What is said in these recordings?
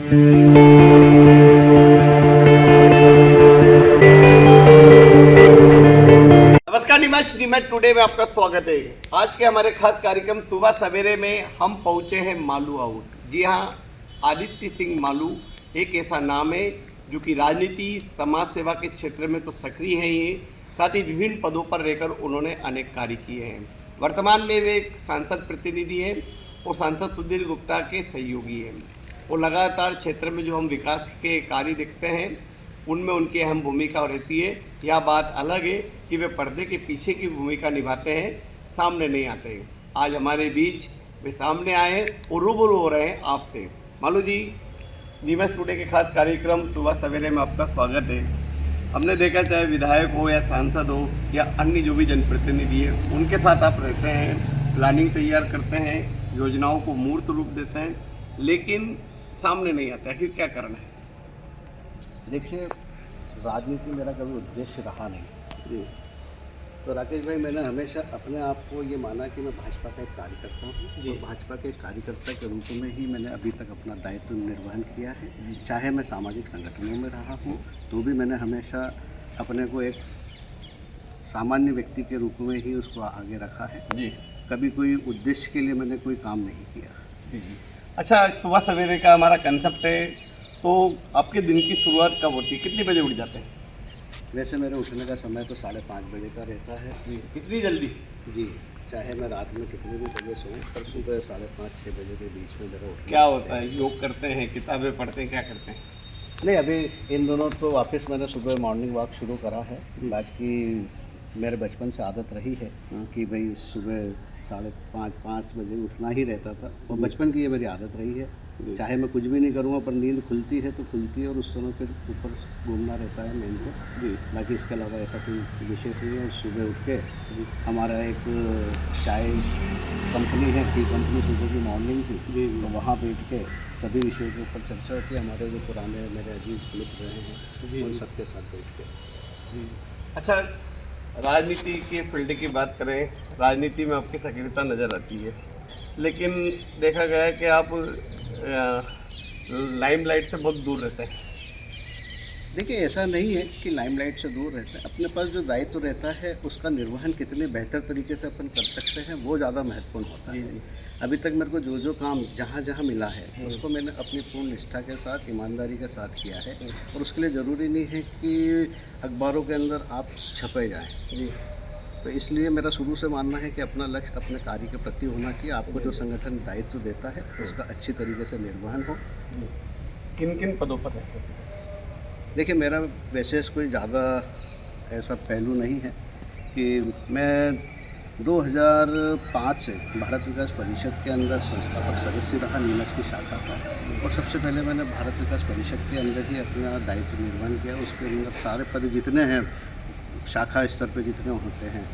नमस्कार नीमच टुडे में आपका स्वागत है। आज के हमारे खास कार्यक्रम सुबह सवेरे में हम पहुंचे हैं मालू हाउस। जी हाँ, आदित्य सिंह मालू एक ऐसा नाम है जो कि राजनीति समाज सेवा के क्षेत्र में तो सक्रिय है ही, साथ ही विभिन्न पदों पर रहकर उन्होंने अनेक कार्य किए हैं। वर्तमान में वे एक सांसद प्रतिनिधि हैं और सांसद सुधीर गुप्ता के सहयोगी हैं और लगातार क्षेत्र में जो हम विकास के कार्य देखते हैं उनमें उनकी अहम भूमिका रहती है। यह बात अलग है कि वे पर्दे के पीछे की भूमिका निभाते हैं, सामने नहीं आते हैं। आज हमारे बीच वे सामने आए हैं और रूबरू हो रहे हैं आपसे। मालू जी, नीमच टुडे के खास कार्यक्रम सुबह सवेरे में आपका स्वागत है। हमने देखा चाहे विधायक हो या सांसद हो या अन्य जो भी जनप्रतिनिधि है, उनके साथ आप रहते हैं, प्लानिंग तैयार करते हैं, योजनाओं को मूर्त रूप देते हैं, लेकिन सामने नहीं आते। आखिर क्या कारण है? देखिए, राजनीति मेरा कभी उद्देश्य रहा नहीं जी। तो राकेश भाई, मैंने हमेशा अपने आप को ये माना कि मैं भाजपा का एक कार्यकर्ता हूँ और भाजपा के कार्यकर्ता के रूप में ही मैंने अभी तक अपना दायित्व निर्वहन किया है। चाहे मैं सामाजिक संगठनों में रहा हूँ तो भी मैंने हमेशा अपने को एक सामान्य व्यक्ति के रूप में ही उसको आगे रखा है जी। कभी कोई उद्देश्य के लिए मैंने कोई काम नहीं किया जी। अच्छा, सुबह सवेरे का हमारा कंसेप्ट है, तो आपके दिन की शुरुआत कब होती है? कितने बजे उठ जाते हैं? वैसे मेरे उठने का समय तो 5:30 बजे का रहता है जी। इतनी जल्दी? जी, चाहे मैं रात में कितने भी बजे सोऊं, पर सुबह 5:30-6 बजे के बीच में मेरा उठना। क्या होता है? योग करते हैं, किताबें पढ़ते हैं, क्या करते हैं? नहीं, अभी इन दोनों तो वापस मैंने सुबह मॉर्निंग वॉक शुरू करा है। बाकी मेरे बचपन से आदत रही है कि भाई सुबह 5:30 बजे उठना ही रहता था और बचपन की ये मेरी आदत रही है। चाहे मैं कुछ भी नहीं करूँगा, पर नींद खुलती है तो खुलती है और उस समय फिर ऊपर घूमना रहता है नींद को। बाकी इसके अलावा ऐसा कोई विशेष नहीं है। और सुबह उठ के हमारा एक चाय कंपनी है, टी कंपनी, सुबह की मॉर्निंग थी, तो वहाँ बैठ के सभी विषयों के ऊपर चर्चा होती है। हमारे जो पुराने मेरे अजीज मित्र रहे हैं उन सबके साथ बैठ के। अच्छा, राजनीति के फील्ड की बात करें, राजनीति में आपकी सक्रियता नज़र आती है, लेकिन देखा गया है कि आप लाइमलाइट से बहुत दूर रहते हैं। देखिए, ऐसा नहीं है कि लाइमलाइट से दूर रहते हैं। अपने पास जो दायित्व रहता है उसका निर्वहन कितने बेहतर तरीके से अपन कर सकते हैं, वो ज़्यादा महत्वपूर्ण होता है। अभी तक मेरे को जो काम जहाँ जहाँ मिला है उसको मैंने अपनी पूर्ण निष्ठा के साथ, ईमानदारी के साथ किया है। और उसके लिए ज़रूरी नहीं है कि अखबारों के अंदर आप छपे जाएँ जी। तो इसलिए मेरा शुरू से मानना है कि अपना लक्ष्य अपने कार्य के प्रति होना चाहिए। आपको जो संगठन दायित्व देता है उसका अच्छी तरीके से निर्वहन हो। किन किन पदों पर रहते हैं? देखिए, मेरा वैसे कोई ज़्यादा ऐसा पहलू नहीं है कि मैं 2005 से भारत विकास परिषद के अंदर संस्थापक सदस्य रहा, नीमच की शाखा का। और सबसे पहले मैंने भारत विकास परिषद के अंदर ही अपना दायित्व निर्वहन किया। उसके अंदर सारे पद जितने हैं शाखा स्तर पे जितने होते हैं,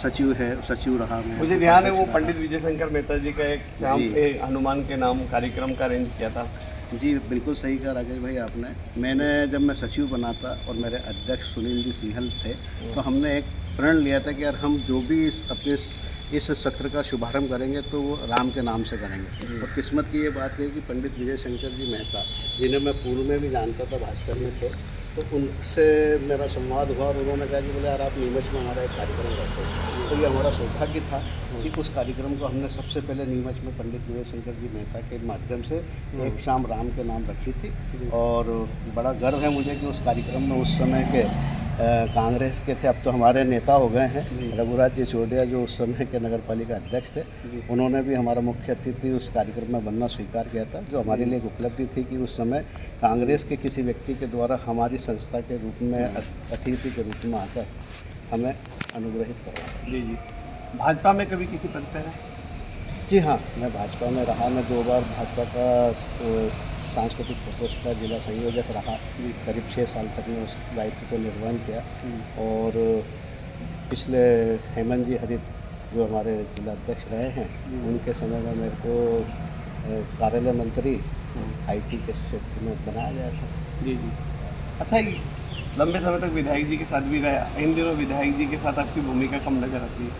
सचिव है, सचिव रहा मैं। मुझे ध्यान है वो पंडित विजय शंकर मेहता जी का एक हनुमान के नाम कार्यक्रम का अरेंज किया था। जी, बिल्कुल सही कहा राकेश भाई आपने। मैंने जब मैं सचिव बना था और मेरे अध्यक्ष सुनील जी सिंहल थे, तो हमने एक प्रण लिया था कि यार हम जो भी अपने इस सत्र का शुभारंभ करेंगे तो वो राम के नाम से करेंगे। और किस्मत की ये बात है कि पंडित विजय शंकर जी मेहता, जिन्हें मैं पूर्व में भी जानता था, भास्कर में थे, तो उनसे मेरा संवाद हुआ और उन्होंने कहा कि बोले यार आप नीमच में हमारा एक कार्यक्रम करते हैं। तो ये हमारा सौभाग्य था कि उस कार्यक्रम को हमने सबसे पहले नीमच में पंडित विजय शंकर जी मेहता के माध्यम से एक शाम राम के नाम रखी थी। और बड़ा गर्व है मुझे कि उस कार्यक्रम में उस समय के कांग्रेस के थे, अब तो हमारे नेता हो गए हैं, रघुराज जी चौड़िया, जो उस समय के नगर पालिका अध्यक्ष थे, उन्होंने भी हमारा मुख्य अतिथि उस कार्यक्रम में बनना स्वीकार किया था। जो हमारे लिए एक उपलब्धि थी कि उस समय कांग्रेस के किसी व्यक्ति के द्वारा हमारी संस्था के रूप में अतिथि के रूप में आकर हमें अनुग्रहित करवा। जी। भाजपा में कभी किसी पद पर है? जी हाँ, मैं भाजपा में रहा। मैं 2 बार भाजपा का सांस्कृतिक प्रकोष्ठ का जिला संयोजक रहा। करीब 6 साल तक मैं उस दायित्व को निर्वहन किया। और पिछले हेमंत जी हरित, जो हमारे जिला अध्यक्ष रहे हैं, उनके समय में मेरे को कार्यालय मंत्री IT के क्षेत्र में बनाया गया था। जी। अच्छा, लंबे समय तक विधायक जी के साथ भी रहा। इन दिनों विधायक जी के साथ आपकी भूमिका कम नजर आती है?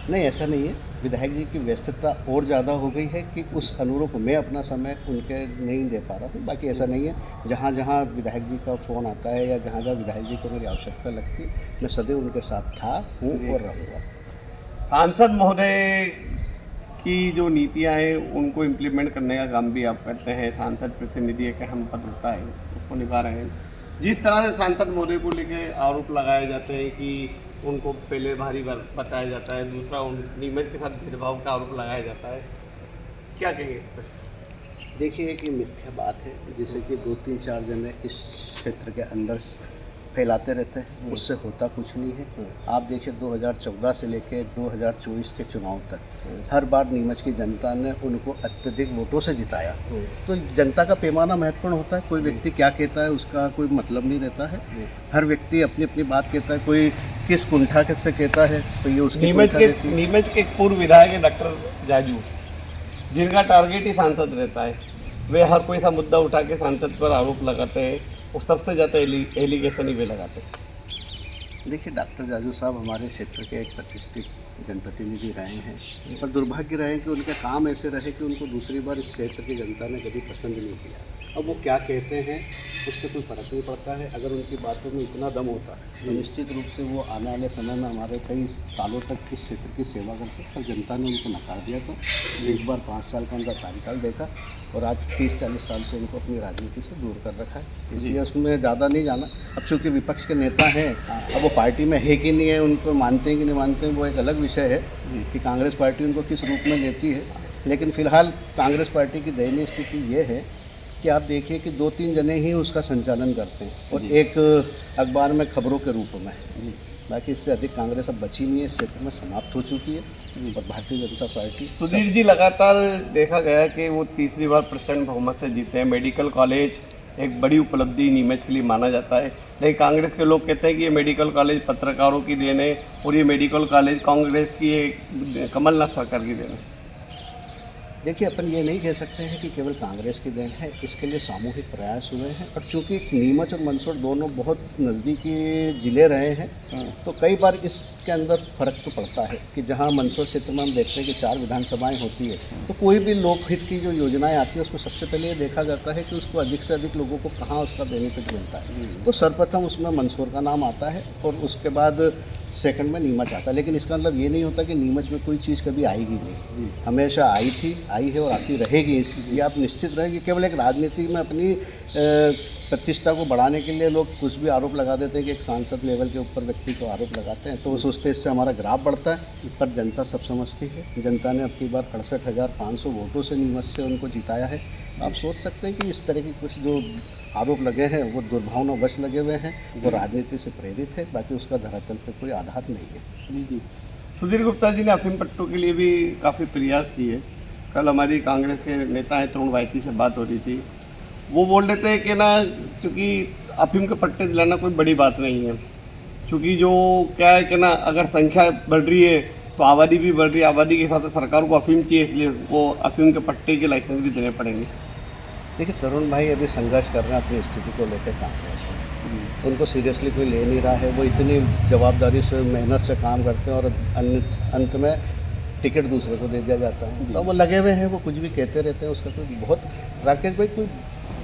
नहीं, ऐसा नहीं है। विधायक जी की व्यस्तता और ज़्यादा हो गई है कि उस अनुरूप मैं अपना समय उनके नहीं दे पा रहा हूँ। बाकी ऐसा नहीं है, जहाँ जहाँ विधायक जी का फ़ोन आता है या जहाँ जहाँ विधायक जी को मेरी आवश्यकता लगती है, मैं सदैव उनके साथ था, हूँ और रहूँगा। सांसद महोदय की जो नीतियाँ हैं उनको इम्प्लीमेंट करने का काम भी आप करते हैं। सांसद प्रतिनिधि एक अहम पद होता है, उसको निभा रहे हैं। जिस तरह से सांसद महोदय को लेके आरोप लगाए जाते हैं कि उनको पहले भारी बताया जाता है, दूसरा उन नीमच के साथ भेदभाव का आरोप लगाया जाता है, क्या कहेंगे इस पर? देखिए एक ये मिथ्या बात है, जिसे कि 2-3-4 जने इस क्षेत्र के अंदर फैलाते रहते हैं, उससे होता कुछ नहीं है। आप देखिए 2014 से लेकर 2024 के चुनाव तक हर बार नीमच की जनता ने उनको अत्यधिक वोटों से जिताया। तो जनता का पैमाना महत्वपूर्ण होता है। कोई व्यक्ति क्या कहता है उसका कोई मतलब नहीं रहता है। हर व्यक्ति अपनी अपनी बात कहता है, कोई किस कुंठा से कहता है तो ये उसकी नीमच के पूर्व विधायक है डॉक्टर जाजू, जिनका टारगेट ही सांसद रहता है। वे हर कोई सा मुद्दा उठा के सांसद पर आरोप लगाते हैं और सबसे ज़्यादा एलिगेशन ही वे लगाते हैं। देखिए डॉक्टर जाजू साहब हमारे क्षेत्र के एक प्रतिष्ठित जनप्रतिनिधि रहे हैं, पर दुर्भाग्य रहे कि उनके काम ऐसे रहे कि उनको दूसरी बार इस क्षेत्र की जनता ने कभी पसंद नहीं किया। अब वो क्या कहते हैं उससे कोई फ़र्क नहीं पड़ता है। अगर उनकी बातों में इतना दम होता है तो निश्चित रूप से वो आने वाले समय में हमारे कई सालों तक इस क्षेत्र की सेवा करते, पर जनता ने उनको नकार दिया। तो एक बार 5 साल का उनका कार्यकाल देखा और आज 30-40 साल से उनको अपनी राजनीति से दूर कर रखा है, इसलिए उसमें ज़्यादा नहीं जाना। अब चूँकि विपक्ष के नेता हैं, अब वो पार्टी में है कि नहीं है, उनको मानते हैं कि नहीं मानते हैं, वो एक अलग विषय है कि कांग्रेस पार्टी उनको किस रूप में लेती है। लेकिन फ़िलहाल कांग्रेस पार्टी की दयनीय स्थिति ये है कि आप देखिए कि 2-3 जने ही उसका संचालन करते हैं और एक अखबार में खबरों के रूप में। बाकी इससे अधिक कांग्रेस अब बची नहीं है, इस क्षेत्र में समाप्त हो चुकी है। और भारतीय जनता पार्टी सुधीर जी, लगातार देखा गया कि वो तीसरी बार प्रचंड बहुमत से जीते हैं। मेडिकल कॉलेज एक बड़ी उपलब्धि नीमच के लिए माना जाता है, लेकिन कांग्रेस के लोग कहते हैं कि ये मेडिकल कॉलेज पत्रकारों की देन है और ये मेडिकल कॉलेज कांग्रेस की एक कमलनाथ सरकार की देन है। देखिए अपन ये नहीं कह सकते हैं कि केवल कांग्रेस की देन है, इसके लिए सामूहिक प्रयास हुए हैं। और चूंकि नीमच और मंदसौर दोनों बहुत नज़दीकी ज़िले रहे हैं, तो कई बार इसके अंदर फ़र्क तो पड़ता है कि जहां मंदसौर क्षेत्र में हम देखते हैं कि 4 विधानसभाएं होती है, तो कोई भी लोकहित की जो योजनाएं आती है उसमें सबसे पहले ये देखा जाता है कि उसको अधिक से अधिक लोगों को कहाँ उसका बेनिफिट मिलता है। तो सर्वप्रथम उसमें मंदसौर का नाम आता है और उसके बाद सेकंड में नीमच आता है। लेकिन इसका मतलब ये नहीं होता कि नीमच में कोई चीज़ कभी आएगी नहीं, हमेशा आई थी, आई है और आती रहेगी। ये आप निश्चित रहेगी। केवल एक राजनीति में अपनी प्रतिष्ठा को बढ़ाने के लिए लोग कुछ भी आरोप लगा देते हैं कि एक सांसद लेवल के ऊपर व्यक्ति को आरोप लगाते हैं, तो वो सोचते हैं इससे हमारा ग्राफ बढ़ता है। पर जनता सब समझती है। जनता ने अब की बार 68,500 वोटों से नीमच से उनको जिताया है। आप सोच सकते हैं कि इस तरह की कुछ जो आरोप लगे हैं वो दुर्भावनावश लगे हुए हैं, वो राजनीति से प्रेरित है, बाकी उसका धरातल पे कोई आधार नहीं है। जी, सुधीर गुप्ता जी ने अफीम पट्टों के लिए भी काफ़ी प्रयास किए। कल हमारी कांग्रेस के नेता हैं तरुण वाइती से बात हो रही थी, वो बोल रहे थे कि ना चूँकि अफीम के पट्टे दिलाना कोई बड़ी बात नहीं है, चूँकि जो क्या है कि ना अगर संख्या बढ़ रही है तो आबादी भी बढ़ रही है, आबादी के साथ सरकार को अफीम चाहिए, इसलिए वो अफीम के पट्टे के लाइसेंस भी देने पड़ेंगे। देखिए तरुण भाई अभी संघर्ष कर रहे हैं अपनी स्थिति को लेकर कांग्रेस में, उनको सीरियसली कोई ले नहीं रहा है। वो इतनी जवाबदारी से मेहनत से काम करते हैं और अंत में टिकट दूसरे को दे दिया जाता है, तो वो लगे हुए हैं, वो कुछ भी कहते रहते हैं। उसका कोई बहुत, राकेश भाई, कोई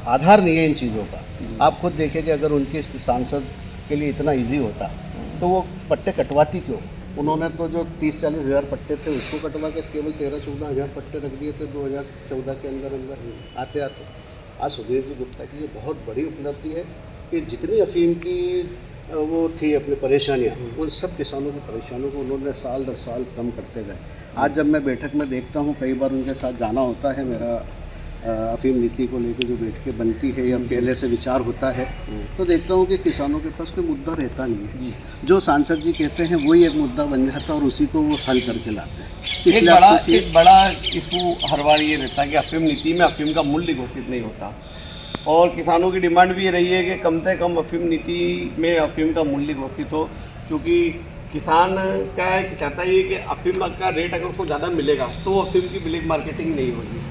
आधार नहीं है इन चीज़ों का। आप खुद देखिए कि अगर उनके सांसद के लिए इतना ईजी होता तो वो पट्टे कटवाती क्यों? उन्होंने तो जो 30-40 हज़ार पट्टे थे उसको कटवा के केवल 13-14 हज़ार पट्टे रख दिए थे 2014 के अंदर आते आते। आज सुधीर जी गुप्ता की ये बहुत बड़ी उपलब्धि है कि जितनी अफीम की वो थी अपनी परेशानियाँ, उन सब किसानों की परेशानियों को उन्होंने साल दर साल कम करते गए। आज जब मैं बैठक में देखता हूँ, कई बार उनके साथ जाना होता है, मेरा अफीम नीति को लेकर जो बैठ के बनती है या पहले से विचार होता है, तो देखता हूँ कि किसानों के पास कोई मुद्दा रहता नहीं है। जो सांसद जी कहते हैं वही एक मुद्दा बन जाता है और उसी को वो हल करके लाते हैं। एक बड़ा इशू हर बार ये रहता है कि अफीम नीति में अफीम का मूल्य घोषित नहीं होता, और किसानों की डिमांड भी ये रही है कि कम से कम अफीम नीति में अफीम का मूल्य घोषित हो, क्योंकि किसान क्या है कि चाहता है कि अफीम का रेट अगर उसको ज़्यादा मिलेगा तो वो अफीम की ब्लैक मार्केटिंग नहीं होगी।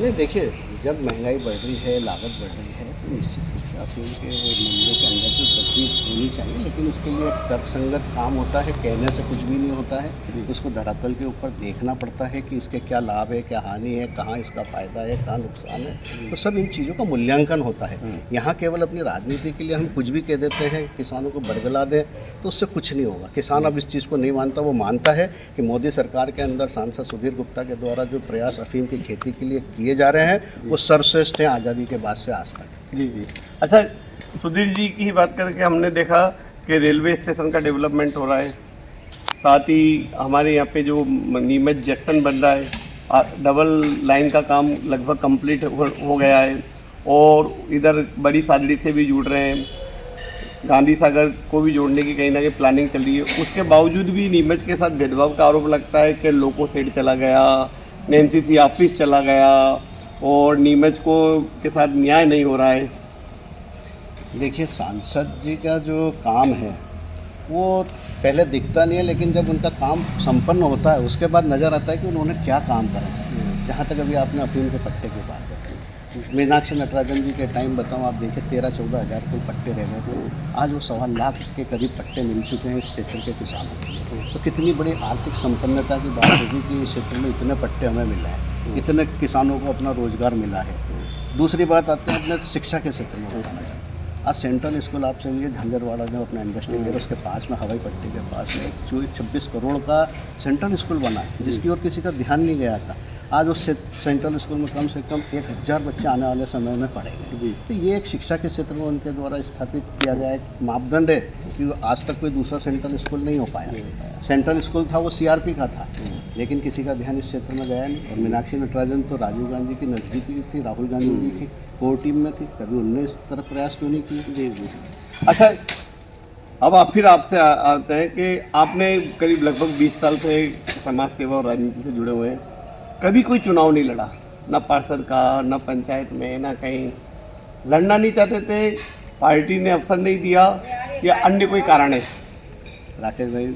नहीं, देखिए जब महंगाई बढ़ रही है, लागत बढ़ रही है, तो निश्चित रूप से अफीम के मामले के अंदर तो तफ्तीश होनी चाहिए, लेकिन उसके लिए तर्कसंगत काम होता है, कहने से कुछ भी नहीं होता है। उसको धरातल के ऊपर देखना पड़ता है कि इसके क्या लाभ है, क्या हानि है, कहाँ इसका फ़ायदा है, कहाँ नुकसान है। तो सब इन चीज़ों का मूल्यांकन होता है। यहाँ केवल अपनी राजनीति के लिए हम कुछ भी कह देते हैं, किसानों को बरगला दें, तो उससे कुछ नहीं होगा। किसान अब इस चीज़ को नहीं मानता, वो मानता है कि मोदी सरकार के अंदर सांसद सुधीर गुप्ता के द्वारा जो प्रयास अफीम की खेती के लिए किए जा रहे हैं वो सर्वश्रेष्ठ हैं आज़ादी के बाद से आज तक। जी जी। अच्छा, सुधीर जी की ही बात करके हमने देखा कि रेलवे स्टेशन का डेवलपमेंट हो रहा है, साथ ही हमारे यहाँ पे जो नीमच जंक्शन बन रहा है, डबल लाइन का काम लगभग कंप्लीट हो गया है, और इधर बड़ी सादड़ी से भी जुड़ रहे हैं, गांधी सागर को भी जोड़ने की कहीं ना कहीं प्लानिंग चल रही है। उसके बावजूद भी नीमच के साथ भेदभाव का आरोप लगता है कि लोको सेट चला गया, एनसीसी ऑफिस चला गया, और नीमच को के साथ न्याय नहीं हो रहा है। देखिए, सांसद जी का जो काम है वो पहले दिखता नहीं है, लेकिन जब उनका काम संपन्न होता है उसके बाद नज़र आता है कि उन्होंने क्या काम करा। जहाँ तक अभी आपने अफीम के पट्टे की बात की, मीनाक्षी नटराजन जी के टाइम बताऊँ, आप देखिए 13-14 हज़ार कोई पट्टे रह गए थे, आज वो 1.25 लाख के करीब पट्टे मिल चुके हैं इस क्षेत्र के किसानों को। तो कितनी बड़ी आर्थिक संपन्नता की बात होगी कि इस क्षेत्र में इतने पट्टे हमें मिले हैं, इतने किसानों को अपना रोजगार मिला है। दूसरी बात आते हैं अपने शिक्षा के क्षेत्र में बताना है। आज सेंट्रल स्कूल आप चलिए झंझरवाड़ा जो अपना इंडस्ट्रियल एरिया उसके पास में हवाई पट्टी के पास में 26 करोड़ का सेंट्रल स्कूल बना है, जिसकी ओर किसी का ध्यान नहीं गया था। आज उस सेंट्रल स्कूल में कम से कम 1000 बच्चे आने वाले समय में पढ़ेंगे जी। तो ये एक शिक्षा के क्षेत्र में उनके द्वारा स्थापित किया गया एक मापदंड है कि आज तक कोई दूसरा सेंट्रल स्कूल नहीं हो पाया। सेंट्रल स्कूल था वो सीआरपी का था, लेकिन किसी का ध्यान इस क्षेत्र में गया नहीं। और मीनाक्षी नटराजन तो राजीव गांधी की नज़दीकी थी, राहुल गांधी जी की कोर टीम में थी, कभी उनने इस तरफ प्रयास क्यों नहीं किए। जी जी। अच्छा, अब आप फिर आपसे आते हैं कि आपने करीब लगभग 20 साल से समाज सेवा और राजनीति से जुड़े हुए हैं, कभी कोई चुनाव नहीं लड़ा, ना पार्षद का, ना पंचायत में, ना कहीं लड़ना नहीं चाहते थे, पार्टी ने अवसर नहीं दिया, या अन्य कोई कारण है? राकेश भाई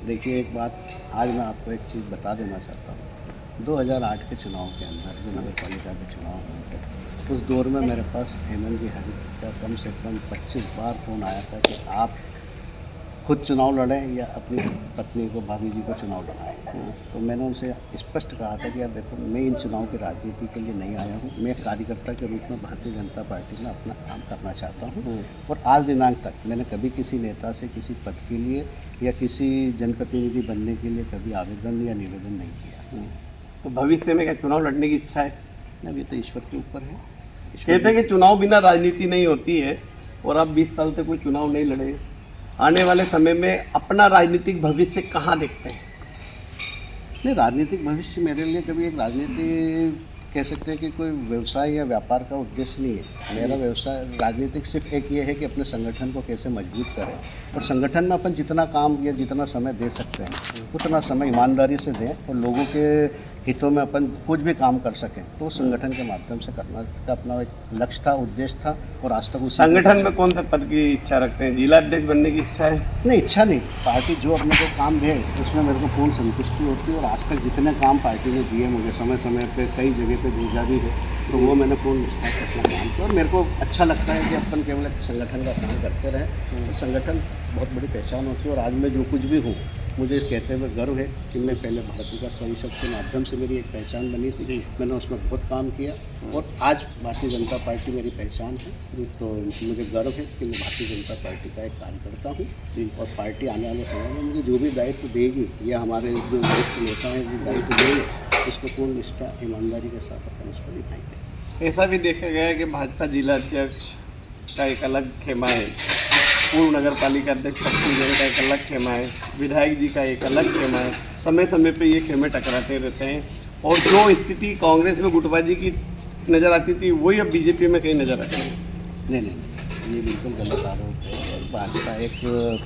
देखिए, एक बात आज मैं आपको एक चीज़ बता देना चाहता हूँ। 2008 के चुनाव के अंदर जो नगर पालिका के चुनाव हुए थे, उस दौर में मेरे पास हेमंत जी हरी का कम से कम 25 बार फ़ोन आया था कि आप खुद चुनाव लड़ें या अपनी पत्नी को, भाभी जी को चुनाव लड़ाएं। तो मैंने उनसे स्पष्ट कहा था कि यार देखो, मैं इन चुनाव की राजनीति के लिए नहीं आया हूँ, मैं एक कार्यकर्ता के रूप में भारतीय जनता पार्टी में अपना काम करना चाहता हूँ। और आज दिनांक तक मैंने कभी किसी नेता से किसी पद के लिए या किसी जनप्रतिनिधि बनने के लिए कभी आवेदन या निवेदन नहीं किया। तो भविष्य में क्या चुनाव लड़ने की इच्छा है? अभी तो ईश्वर के ऊपर है। कहते हैं कि चुनाव बिना राजनीति नहीं होती है, और आप 20 साल से कोई चुनाव नहीं लड़े, आने वाले समय में अपना राजनीतिक भविष्य कहाँ देखते हैं? नहीं, राजनीतिक भविष्य मेरे लिए कभी एक राजनीति कह सकते हैं कि कोई व्यवसाय या व्यापार का उद्देश्य नहीं है। मेरा व्यवसाय राजनीतिक सिर्फ एक ये है कि अपने संगठन को कैसे मजबूत करें, और संगठन में अपन जितना काम या जितना समय दे सकते हैं उतना समय ईमानदारी से दें, और लोगों के हितों में अपन कुछ भी काम कर सकें, तो संगठन के माध्यम से करना का अपना एक लक्ष्य था, उद्देश्य था। और आज तक उस संगठन में कौन सा पद की इच्छा रखते हैं? जिला अध्यक्ष बनने की इच्छा है? नहीं, इच्छा नहीं। पार्टी जो अपने को काम दे उसमें मेरे को पूर्ण संतुष्टि होती है, और आज तक जितने काम पार्टी ने दिए मुझे समय समय पे कई जगह पे भेजा भी है, तो वो मैंने पूर्ण निष्ठा से अपना काम किया। और मेरे को अच्छा लगता है कि अपन केवल एक संगठन का काम करते रहें, तो संगठन बहुत बड़ी पहचान होती है। और आज मैं जो कुछ भी हूँ, मुझे कहते हुए गर्व है कि मैं पहले भारत विकास परिषद के माध्यम से मेरी एक पहचान बनी थी, मैंने उसमें बहुत काम किया, और आज भारतीय जनता पार्टी मेरी पहचान है। तो मुझे गर्व है कि मैं भारतीय जनता पार्टी का एक कार्यकर्ता हूँ, और पार्टी आने वाले समय में मुझे जो भी दायित्व देगी या हमारे जो वरिष्ठ नेता हैं जो दायित्व देंगे, उसको पूर्ण निष्ठा ईमानदारी के साथ अपन उसको निभाएंगे। ऐसा भी देखा गया है कि भाजपा जिला अध्यक्ष का एक अलग खेमा है, पूर्व नगर पालिका अध्यक्ष शक्तिनगर का एक अलग खेमा है, विधायक जी का एक अलग खेमा है। समय समय पे ये खेमे टकराते रहते हैं, और जो स्थिति कांग्रेस में गुटबाजी की नज़र आती थी वही अब बीजेपी में कहीं नज़र आती है। नहीं, ये बिल्कुल गलत आरोप है। भाजपा एक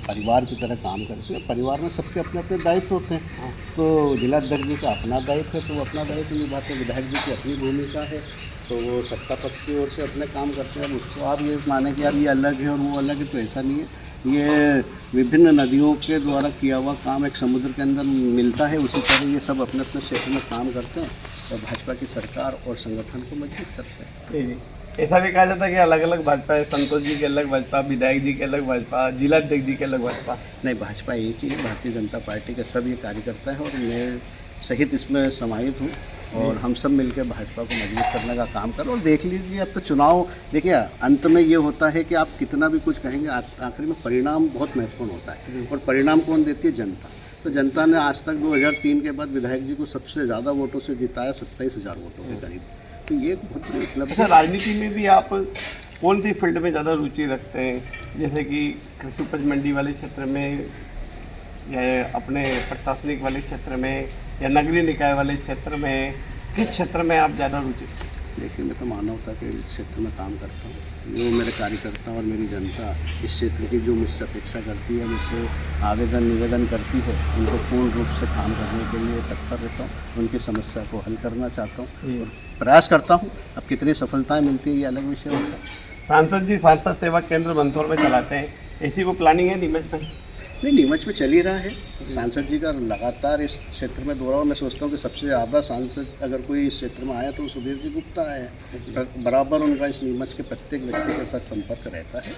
परिवार की तरह काम करती है, परिवार में सबके अपने अपने दायित्व होते हैं। तो जिलाध्यक्ष जी का अपना दायित्व है, तो वो अपना दायित्व निभाते हैं। विधायक जी की अपनी भूमिका है, तो वो सत्ता पक्ष की ओर से अपने काम करते हैं। अब उसको आप ये माने कि यार ये अलग है और वो अलग है, तो ऐसा नहीं है। ये विभिन्न नदियों के द्वारा किया हुआ काम एक समुद्र के अंदर मिलता है, उसी तरह ये सब अपने अपने क्षेत्र में काम करते हैं। भाजपा की सरकार और संगठन को मजबूत करते हैं। जी जी, ऐसा भी कहा जाता है कि अलग अलग भाजपा है, संतोष जी के अलग भाजपा, विधायक जी के अलग भाजपा, जिलाध्यक्ष जी के अलग भाजपा। नहीं, भाजपा एक ही है, भारतीय जनता पार्टी के सब ये कार्यकर्ता हैं और मैं सहित इसमें समाहित हूँ और हम सब मिलकर भाजपा को मजबूत करने का काम करें। और देख लीजिए, अब तो चुनाव देखिए, अंत में ये होता है कि आप कितना भी कुछ कहेंगे, आखिर में परिणाम बहुत महत्वपूर्ण होता है और परिणाम कौन देती है? जनता। तो जनता ने आज तक 2003 के बाद विधायक जी को सबसे ज़्यादा वोटों से जिताया, 27,000 वोटों के करीब। तो ये बहुत बड़ी उपलब्धि। अच्छा, राजनीति में भी आप कौन सी फील्ड में ज़्यादा रुचि रखते हैं? जैसे कि कृषि उपज मंडी वाले क्षेत्र में, या अपने प्रशासनिक वाले क्षेत्र में, या नगरीय निकाय वाले क्षेत्र में, किस क्षेत्र में आप ज़्यादा रुचि? देखिए, मैं तो मानवता के क्षेत्र में काम करता हूँ। जो मेरे कार्यकर्ता और मेरी जनता इस क्षेत्र की जो मुझसे अपेक्षा करती है, मुझसे आवेदन निवेदन करती है, उनको पूर्ण रूप से काम करने के लिए तत्पर रहता हूँ। उनकी समस्या को हल करना चाहता हूँ और प्रयास करता हूँ। अब कितनी सफलताएँ मिलती है ये अलग विषय होता है। सांसद जी सांसद सेवा केंद्र मंदसौर में चलाते हैं, ऐसी वो प्लानिंग है नीमच में? नहीं, नीमच में चल ही रहा है। सांसद जी का लगातार इस क्षेत्र में दौरा। मैं सोचता हूँ कि सबसे ज़्यादा सांसद अगर कोई इस क्षेत्र में आया तो सुधीर जी गुप्ता आए। बराबर उनका इस नीमच के प्रत्येक व्यक्ति के साथ संपर्क रहता है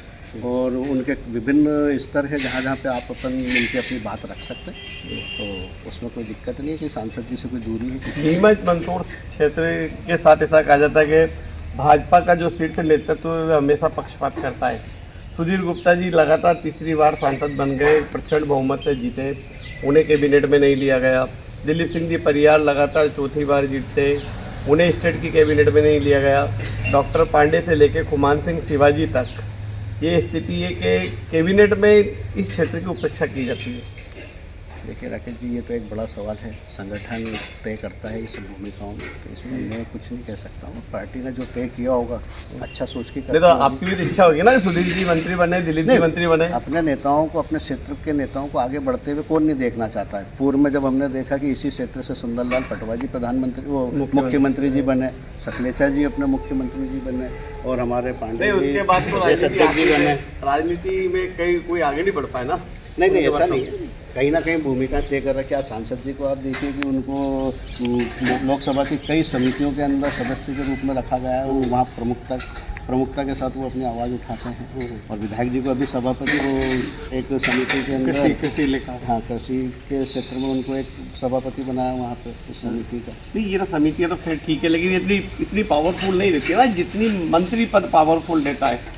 और उनके विभिन्न स्तर है जहाँ जहाँ पे आप अपन मिलकर अपनी बात रख सकते हैं। तो उसमें कोई दिक्कत नहीं है कि सांसद जी से कोई दूरी है। नीमच मंदसौर क्षेत्र के साथ ऐसा कहा जाता है कि भाजपा का जो शीर्ष नेतृत्व हमेशा पक्षपात करता है। सुधीर गुप्ता जी लगातार तीसरी बार सांसद बन गए, प्रचंड बहुमत से जीते, उन्हें कैबिनेट में नहीं लिया गया। दिलीप सिंह जी परियार लगातार चौथी बार जीतते, उन्हें स्टेट की कैबिनेट में नहीं लिया गया। डॉक्टर पांडे से लेकर खुमान सिंह शिवाजी तक ये स्थिति है कि कैबिनेट में इस क्षेत्र की उपेक्षा की जाती है। देखिए राकेश जी, ये तो एक बड़ा सवाल है। संगठन तय करता है इस भूमिकाओं में, तो इसमें मैं कुछ नहीं कह सकता हूँ। पार्टी ने जो तय किया होगा अच्छा सोच के नहीं तो आपकी भी इच्छा होगी ना, सुधीर जी मंत्री बने, दिलीप जी मंत्री बने। अपने नेताओं को, अपने क्षेत्र के नेताओं को आगे बढ़ते हुए कौन नहीं देखना चाहता है। पूर्व में जब हमने देखा कि इसी क्षेत्र से सुंदरलाल पटवा जी प्रधानमंत्री वो मुख्यमंत्री जी बने, सकलेचा जी अपने मुख्यमंत्री जी बने और हमारे पांडे जी उसके बाद तो राजनीति में कहीं कोई आगे नहीं बढ़ पाए ना। नहीं, ऐसा नहीं है। कहीं ना कहीं भूमिका तय कर रखी है। सांसद जी को आप देखिए कि उनको लोकसभा की कई समितियों के अंदर सदस्य के रूप में रखा गया है और वहाँ प्रमुखता के साथ वो अपनी आवाज़ उठाते हैं। और विधायक जी को अभी सभापति वो एक समिति के अंदर कृषि लिखा, हाँ, कृषि के क्षेत्र में उनको एक सभापति बनाया वहाँ पर उस समिति का। नहीं, ये तो समितियाँ तो फिर ठीक है, लेकिन इतनी पावरफुल नहीं रहती है ना जितनी मंत्री पद पावरफुल देता है।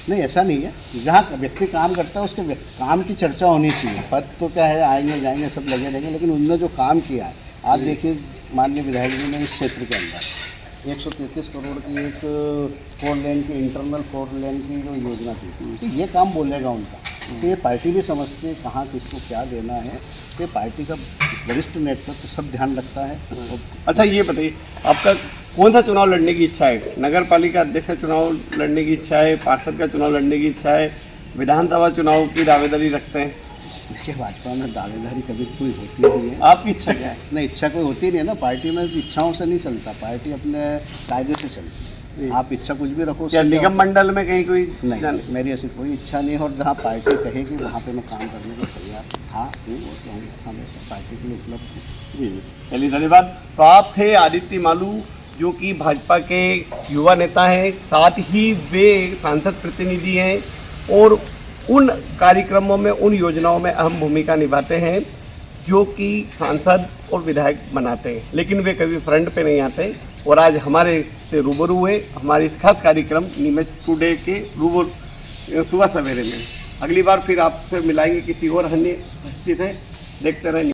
नहीं, ऐसा नहीं है। जहाँ व्यक्ति काम करता है उसके काम की चर्चा होनी चाहिए। पद तो क्या है, आएंगे जाएंगे सब लगे रहेंगे, लेकिन उनने जो काम किया है, आज देखिए माननीय विधायक जी ने इस क्षेत्र के अंदर 133 करोड़ की एक 4 लेन की इंटरनल 4 लेन की जो योजना थी, तो ये काम बोलेगा उनका। तो ये पार्टी भी समझती है कहाँ किसको क्या देना है। ये पार्टी का वरिष्ठ नेतृत्व सब ध्यान रखता है। अच्छा, ये बताइए आपका कौन सा चुनाव लड़ने की इच्छा है? नगर पालिका अध्यक्ष का चुनाव लड़ने की इच्छा है, पार्षद का चुनाव लड़ने की इच्छा है, विधानसभा चुनाव की दावेदारी रखते हैं? देखिए, भाजपा में दावेदारी कभी कोई होती नहीं है। आपकी इच्छा क्या है? नहीं, इच्छा कोई होती नहीं है ना। पार्टी में इच्छाओं से नहीं चलता, पार्टी अपने कायदे से चलती है। आप इच्छा कुछ भी रखो। क्या निगम मंडल में कहीं कोई? नहीं, मेरी ऐसी कोई इच्छा नहीं है। और जहाँ पार्टी कहेगी वहाँ पे मैं काम करने को तैयार हाँ हूँ और हमेशा पार्टी के लिए उपलब्ध हूँ। जी, चलिए धन्यवाद। तो आप थे आदित्य मालू, जो कि भाजपा के युवा नेता हैं, साथ ही वे सांसद प्रतिनिधि हैं और उन कार्यक्रमों में, उन योजनाओं में अहम भूमिका निभाते हैं जो कि सांसद और विधायक बनाते हैं, लेकिन वे कभी फ्रंट पे नहीं आते। और आज हमारे से रूबरू हुए हमारे इस खास कार्यक्रम नीमच टुडे के रूबरू सुबह सवेरे में। अगली बार फिर आपसे मिलाएंगे किसी और अन्य स्थित है। देखते रहें।